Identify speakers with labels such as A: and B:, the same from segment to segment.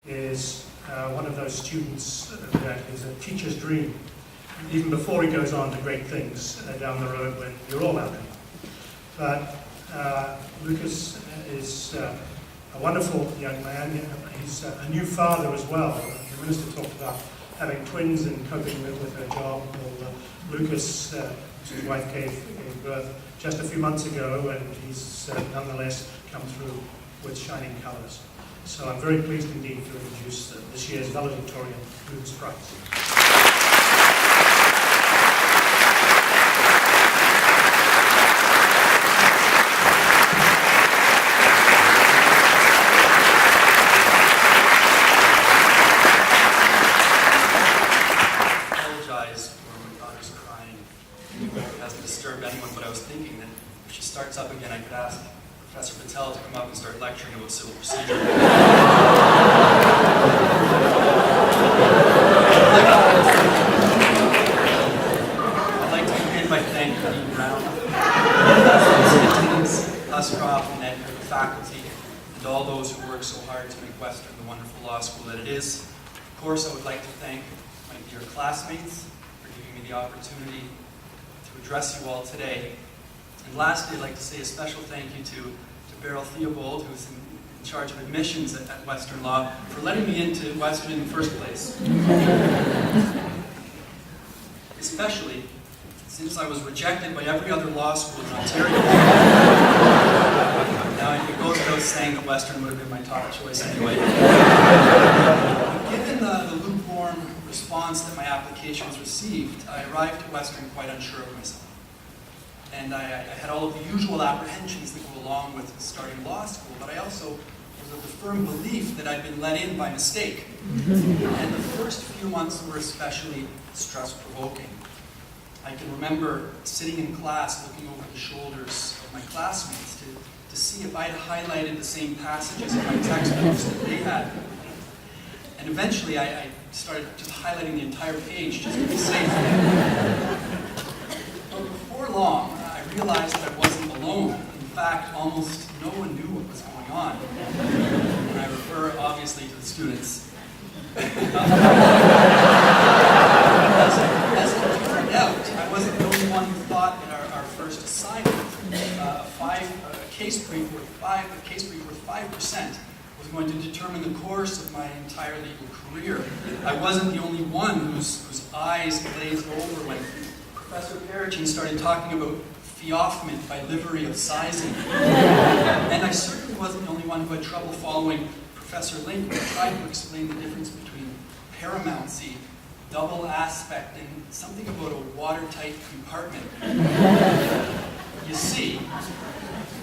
A: is one of those students that is a teacher's dream, even before he goes on to great things down the road when you're all out. But Lucas is a wonderful young man. He's a new father as well. The minister talked about having twins and coping with her job. Well, Lucas, his wife gave birth just a few months ago, and he's nonetheless come through with shining colours. So I'm very pleased indeed to introduce this year's valedictorian, Lucas Price.
B: Thinking that if she starts up again, I could ask Professor Patel to come up and start lecturing about civil procedure. I'd like to begin by thanking Dean Brown, Uscroft, and Edgar, the faculty, and all those who work so hard to make Western the wonderful law school that it is. Of course, I would like to thank my dear classmates for giving me the opportunity to address you all today. And lastly, I'd like to say a special thank you to Beryl Theobald, who's in charge of admissions at Western Law, for letting me into Western in the first place. Especially since I was rejected by every other law school in Ontario. Now, it goes without saying that Western would have been my top choice anyway. Given the lukewarm response that my applications received, I arrived at Western quite unsure of myself. And I had all of the usual apprehensions that go along with starting law school, but I also was of the firm belief that I'd been let in by mistake. And the first few months were especially stress-provoking. I can remember sitting in class looking over the shoulders of my classmates to see if I'd highlighted the same passages in my textbooks that they had. And eventually I started just highlighting the entire page just to be safe. But before long, I realized that I wasn't alone. In fact, almost no one knew what was going on. And I refer, obviously, to the students. As it turned out, I wasn't the only one who thought that our first assignment, a case brief worth 5%, was going to determine the course of my entire legal career. I wasn't the only one whose eyes glazed over when Professor Perichin started talking about Theophment by livery of sizing. And I certainly wasn't the only one who had trouble following Professor Link when he tried to explain the difference between paramountcy, double aspect, and something about a watertight compartment. You see,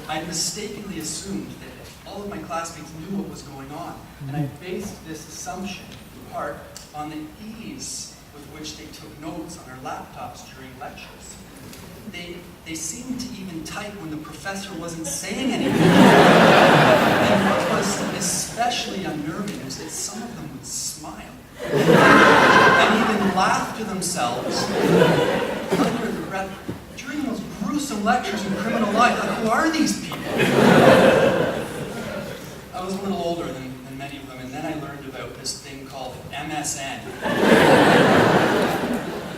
B: I mistakenly assumed that all of my classmates knew what was going on, and I based this assumption, in part, on the ease with which they took notes on our laptops during lectures. They seemed to even type when the professor wasn't saying anything. And what was especially unnerving was that some of them would smile and even laugh to themselves under the breath during the most gruesome lectures in criminal law. I thought, who are these people? I was a little older than many of them, and then I learned about this thing called MSN.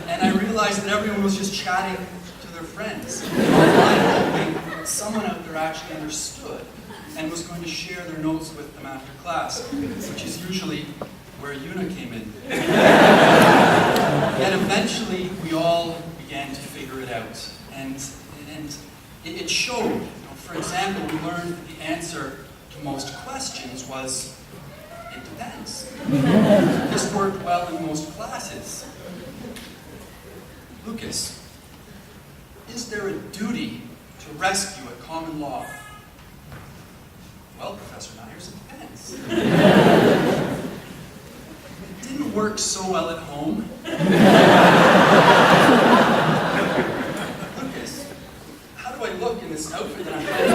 B: And I realized that everyone was just chatting to their friends, hoping someone out there actually understood and was going to share their notes with them after class, which is usually where Una came in. Yet eventually we all began to figure it out, and it showed. For example, we learned that the answer to most questions was, it depends. This worked well in most classes. Lucas, is there a duty to rescue at common law? Well, Professor Myers, it depends. It didn't work so well at home. Lucas, how do I look in this outfit that I'm wearing?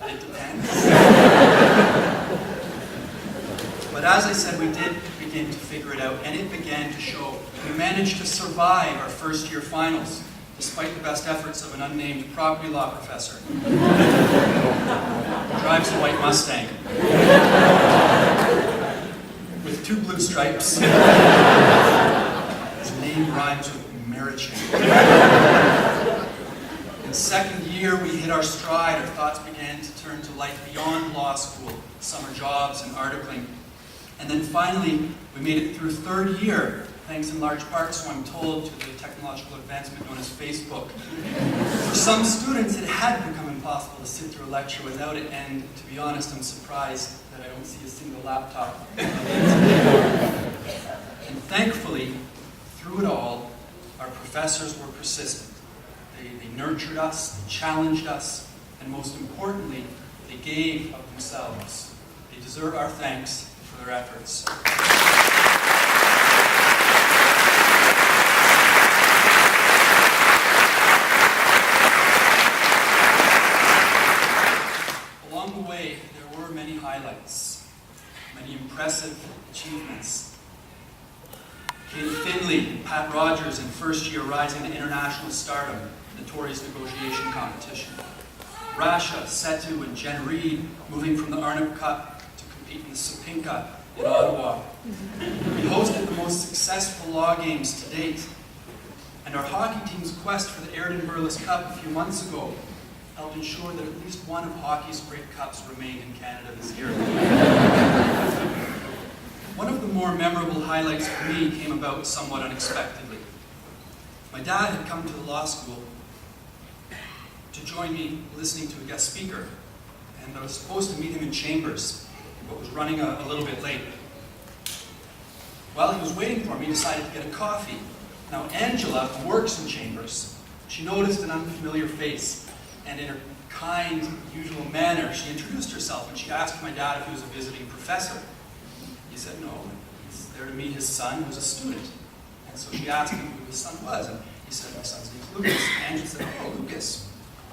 B: It depends. But as I said, we did begin to figure it out, and it began to show. We managed to survive our first year finals, despite the best efforts of an unnamed property law professor. drives a white Mustang with 2 blue stripes. His name rhymes with Marichain. In the second year, we hit our stride. Our thoughts began to turn to life beyond law school, summer jobs and articling. And then finally, we made it through third year, thanks in large part, so I'm told, to the technological advancement known as Facebook. For some students, it had become impossible to sit through a lecture without it, and to be honest, I'm surprised that I don't see a single laptop. And thankfully, through it all, our professors were persistent. They nurtured us, they challenged us, and most importantly, they gave of themselves. They deserve our thanks for their efforts. Along the way, there were many highlights, many impressive achievements. Kate Finley and Pat Rogers in first year rising to international stardom, notorious negotiation competition. Rasha, Setu, and Jen Reed moving from the Arnott Cup to compete in the Sapinka in Ottawa. We hosted the most successful law games to date, and our hockey team's quest for the Airden Burles Cup a few months ago helped ensure that at least one of hockey's great cups remained in Canada this year. One of the more memorable highlights for me came about somewhat unexpectedly. My dad had come to the law school to join me listening to a guest speaker, and I was supposed to meet him in chambers, but was running a little bit late. While he was waiting for me, he decided to get a coffee. Now Angela, who works in chambers, she noticed an unfamiliar face, and in her kind, usual manner, she introduced herself, and she asked my dad if he was a visiting professor. He said no, he's there to meet his son, who's a student. And so she asked him who his son was, and he said, my son's name is Lucas. And Angela said, oh, Lucas,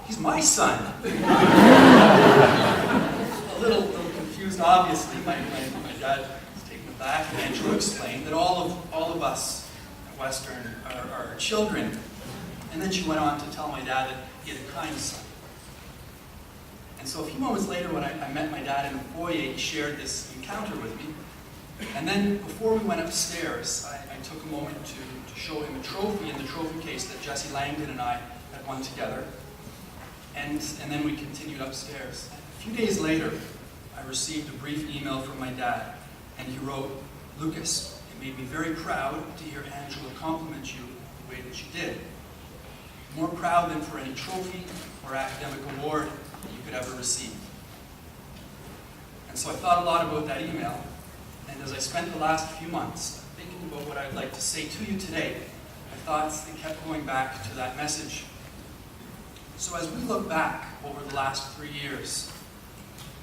B: he's my son. A little confused, obviously. My dad was taken aback, and Angela explained that all of us at Western are children. And then she went on to tell my dad that he had a kind son. And so a few moments later, when I met my dad in the foyer, he shared this encounter with me. And then before we went upstairs, I took a moment to show him a trophy in the trophy case that Jesse Langdon and I had won together. And then we continued upstairs. A few days later, I received a brief email from my dad, and he wrote, Lucas, it made me very proud to hear Angela compliment you the way that she did. More proud than for any trophy or academic award that you could ever receive. And so I thought a lot about that email, and as I spent the last few months thinking about what I'd like to say to you today, my thoughts they kept going back to that message. So as we look back over the last 3 years,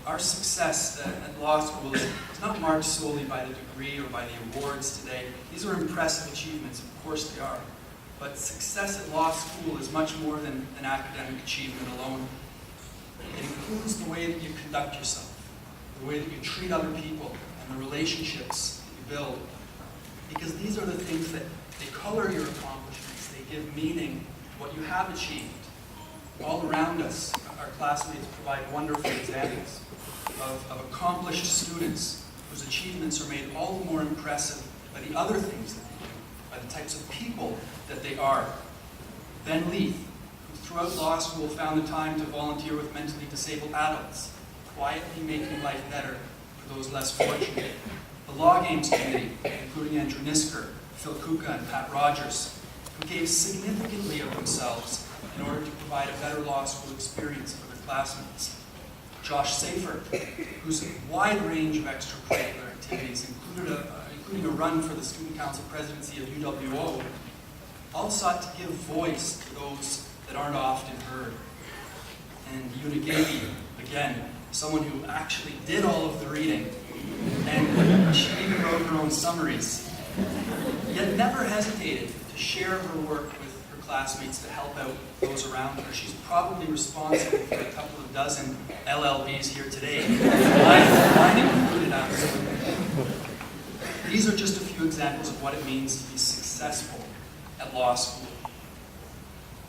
B: our success at law school is not marked solely by the degree or by the awards today. These are impressive achievements, of course they are. But success at law school is much more than an academic achievement alone. It includes the way that you conduct yourself, the way that you treat other people, and the relationships that you build. Because these are the things that they color your accomplishments, they give meaning to what you have achieved. All around us, our classmates provide wonderful examples of accomplished students whose achievements are made all the more impressive by the other things that they do, by the types of people that they are. Ben Leith, who throughout law school found the time to volunteer with mentally disabled adults, quietly making life better for those less fortunate. The Law Games Committee, including Andrew Nisker, Phil Kuka, and Pat Rogers, who gave significantly of themselves in order to provide a better law school experience for their classmates. Josh Safer, whose wide range of extracurricular activities, including a run for the Student Council presidency of UWO, all sought to give voice to those that aren't often heard. And Una Gaby, again, someone who actually did all of the reading, and she even wrote her own summaries, yet never hesitated to share her work with her classmates to help out those around her. She's probably responsible for a couple of dozen LLBs here today, mine included, absolutely. These are just a few examples of what it means to be successful at law school.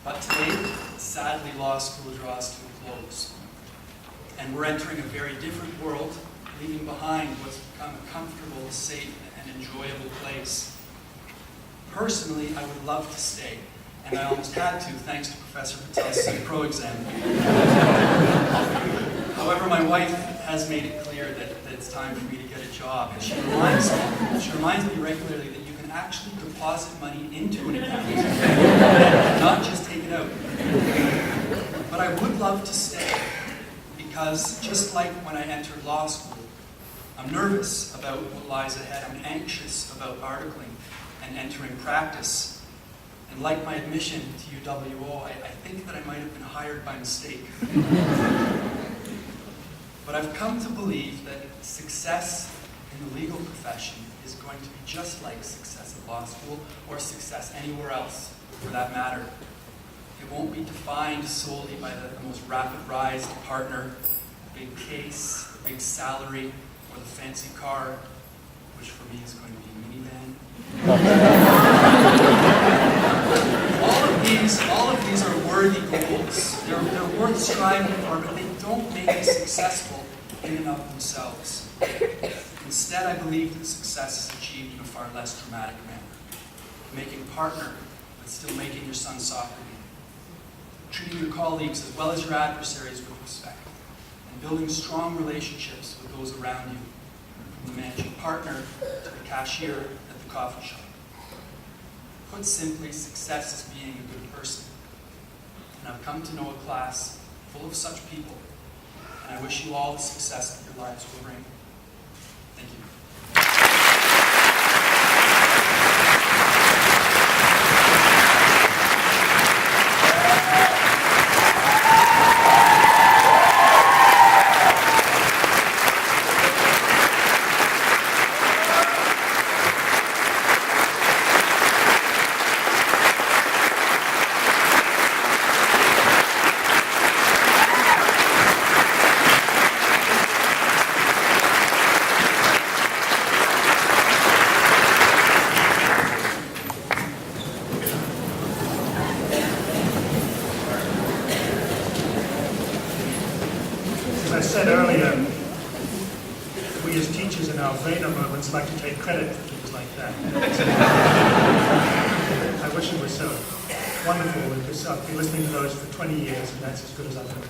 B: But today, sadly, law school draws to a close. And we're entering a very different world, leaving behind what's become a comfortable, safe, and enjoyable place. Personally, I would love to stay, and I almost had to, thanks to Professor Patel's Pro exam. However, my wife has made it clear that it's time for me to get a job, and she reminds me regularly that you can actually deposit money into an account, not just take it out. But I would love to stay, because just like when I entered law school, I'm nervous about what lies ahead. I'm anxious about articling and entering practice. And like my admission to UWO, I think that I might have been hired by mistake. But I've come to believe that success in the legal profession is going to be just like success at law school, or success anywhere else, for that matter. It won't be defined solely by the most rapid rise to partner, the big case, the big salary, or the fancy car, which for me is going to be a minivan. All of these are worthy goals. They're worth striving for, but they don't make us successful in and of themselves. Instead, I believe that success is achieved in a far less dramatic manner. Making partner, but still making your son's soccer game. Treating your colleagues as well as your adversaries with respect. And building strong relationships with those around you. From the managing partner to the cashier at the coffee shop. Put simply, success is being a good person. And I've come to know a class full of such people, and I wish you all the success that your lives will bring. Thank you.
A: As I said earlier, we as teachers in our Veda moments like to take credit for things like that. I wish it was so wonderful, because I've been listening to those for 20 years, and that's as good as I've heard.